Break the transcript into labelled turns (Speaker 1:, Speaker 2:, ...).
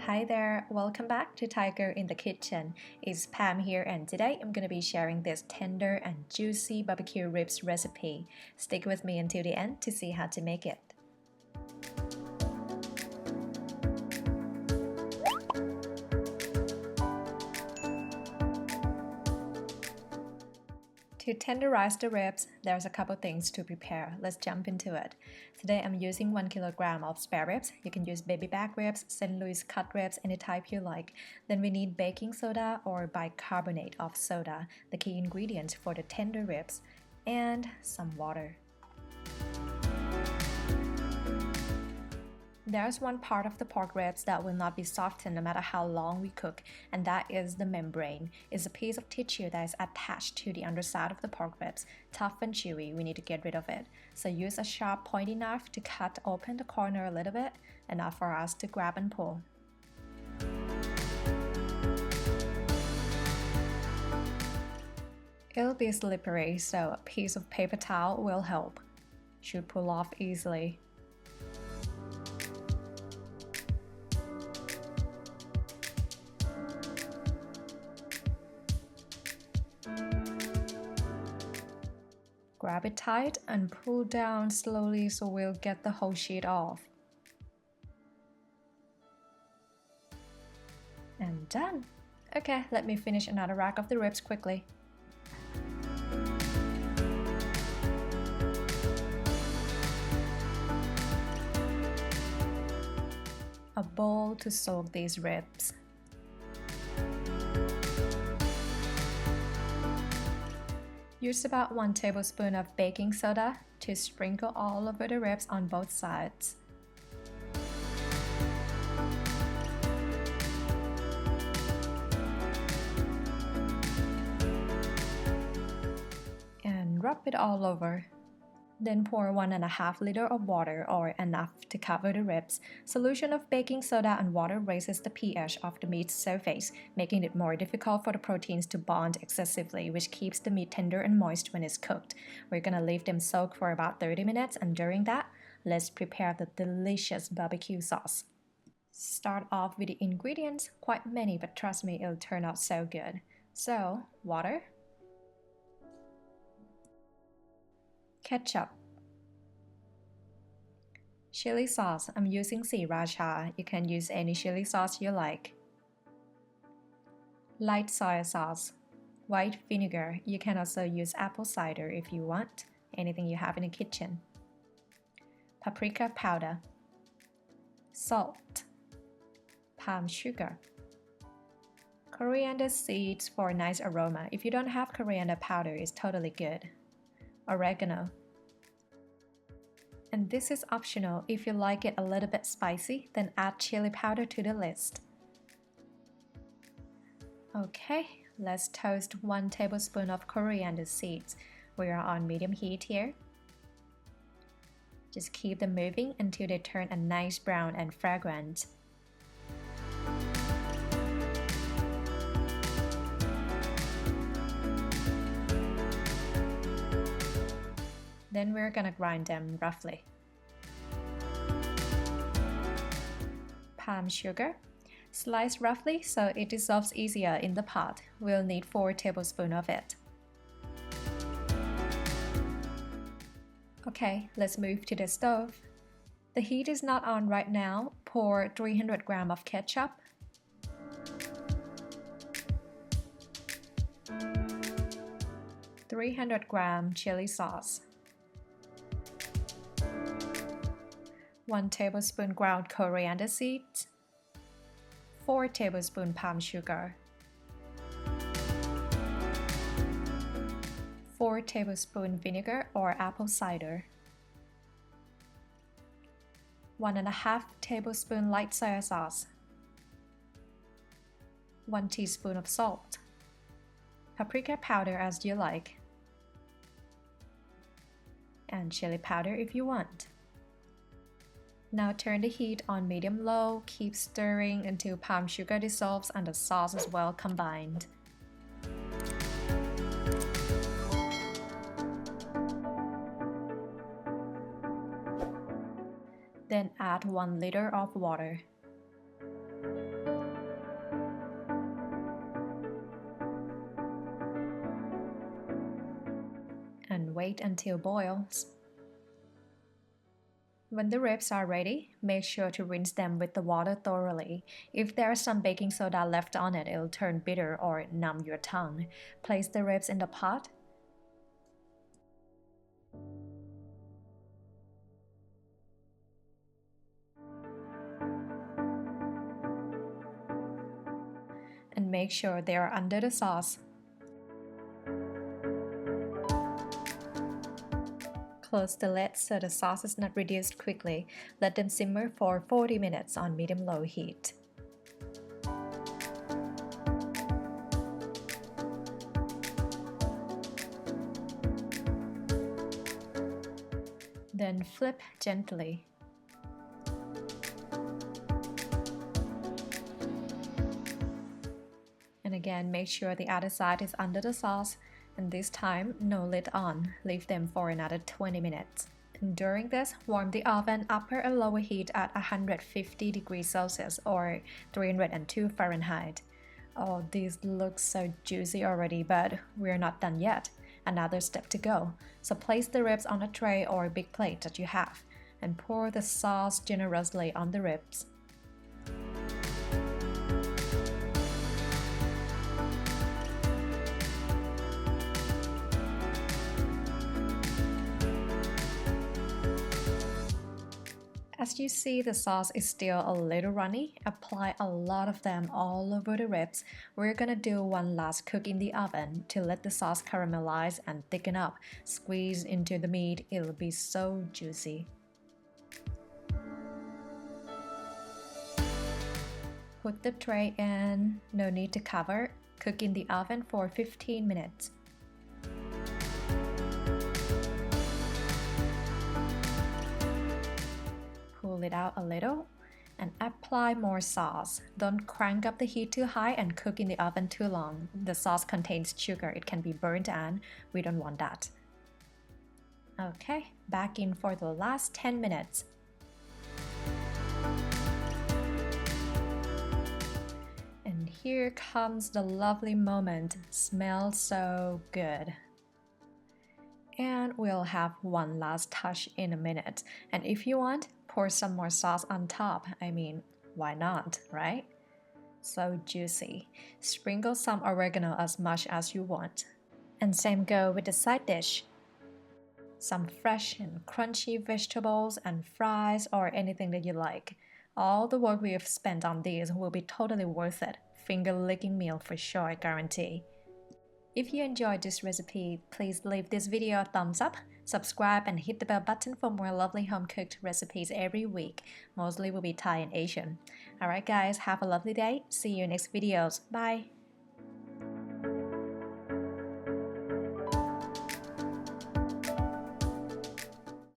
Speaker 1: Hi there, welcome back to Tiger in the Kitchen. It's Pam here, and today I'm going to be sharing this tender and juicy barbecue ribs recipe. Stick with me until the end to see how to make it. To tenderize the ribs, there's a couple things to prepare. Let's jump into it. Today I'm using 1 kilogram of spare ribs. You can use baby back ribs, St. Louis cut ribs, any type you like. Then we need baking soda or bicarbonate of soda, the key ingredient for the tender ribs, and some water. There's one part of the pork ribs that will not be softened no matter how long we cook, and that is the membrane. It's a piece of tissue that is attached to the underside of the pork ribs. Tough and chewy, we need to get rid of it. So use a sharp pointy knife to cut open the corner a little bit, enough for us to grab and pull. It'll be slippery, so a piece of paper towel will help. Should pull off easily. Grab it tight and pull down slowly so we'll get the whole sheet off. And done! Okay, let me finish another rack of the ribs quickly. A bowl to soak these ribs. Use about 1 tablespoon of baking soda to sprinkle all over the ribs on both sides. And rub it all over. Then pour 1.5 liters of water, or enough to cover the ribs. Solution of baking soda and water raises the pH of the meat's surface, making it more difficult for the proteins to bond excessively, which keeps the meat tender and moist when it's cooked. We're gonna leave them soak for about 30 minutes, and during that, let's prepare the delicious barbecue sauce. Start off with the ingredients, quite many, but trust me, it'll turn out so good. So, water, ketchup, chili sauce. I'm using Sriracha. You can use any chili sauce you like. Light soy sauce, white vinegar. You can also use apple cider if you want, anything you have in the kitchen. Paprika powder, salt, palm sugar, coriander seeds for a nice aroma. If you don't have coriander powder, it's totally good. Oregano. And this is optional. If you like it a little bit spicy, then add chili powder to the list. Okay, let's toast 1 tablespoon of coriander seeds. We are on medium heat here. Just keep them moving until they turn a nice brown and fragrant. Then we're gonna grind them roughly. Palm sugar. Slice roughly so it dissolves easier in the pot. We'll need 4 tablespoons of it. Okay, let's move to the stove. The heat is not on right now. Pour 300 grams of ketchup, (300 grams) chili sauce, 1 tablespoon ground coriander seeds, 4 tablespoons palm sugar, 4 tablespoons vinegar or apple cider, 1.5 tablespoons light soy sauce, 1 teaspoon of salt, paprika powder as you like, and chili powder if you want. Now turn the heat on medium-low, keep stirring until palm sugar dissolves and the sauce is well combined. Then add 1 liter of water. wait until boils. When the ribs are ready, make sure to rinse them with the water thoroughly. If there's some baking soda left on it, it'll turn bitter or numb your tongue. Place the ribs in the pot. And make sure they are under the sauce. Close the lid so the sauce is not reduced quickly. Let them simmer for 40 minutes on medium-low heat. Then flip gently. And again, make sure the other side is under the sauce, and this time, no lid on. Leave them for another 20 minutes. And during this, warm the oven upper and lower heat at 150 degrees Celsius or 302 Fahrenheit. Oh, these look so juicy already, but we're not done yet. Another step to go. So place the ribs on a tray or a big plate that you have, and pour the sauce generously on the ribs. As you see, the sauce is still a little runny. Apply a lot of them all over the ribs. We're gonna do one last cook in the oven to let the sauce caramelize and thicken up. Squeeze into the meat, it'll be so juicy. Put the tray in, no need to cover. Cook in the oven for 15 minutes. Pull it out a little and apply more sauce. Don't crank up the heat too high and cook in the oven too long. The sauce contains sugar, it can be burnt and we don't want that. Okay, back in for the last 10 minutes. And here comes the lovely moment. Smells so good. And we'll have one last touch in a minute. And if you want, pour some more sauce on top. I mean, why not, right? So juicy. Sprinkle some oregano as much as you want. And same go with the side dish. Some fresh and crunchy vegetables and fries or anything that you like. All the work we have spent on these will be totally worth it. Finger-licking meal for sure, I guarantee. If you enjoyed this recipe, please leave this video a thumbs up, subscribe and hit the bell button for more lovely home-cooked recipes every week. Mostly will be Thai and Asian. Alright guys, have a lovely day. See you in next videos. Bye!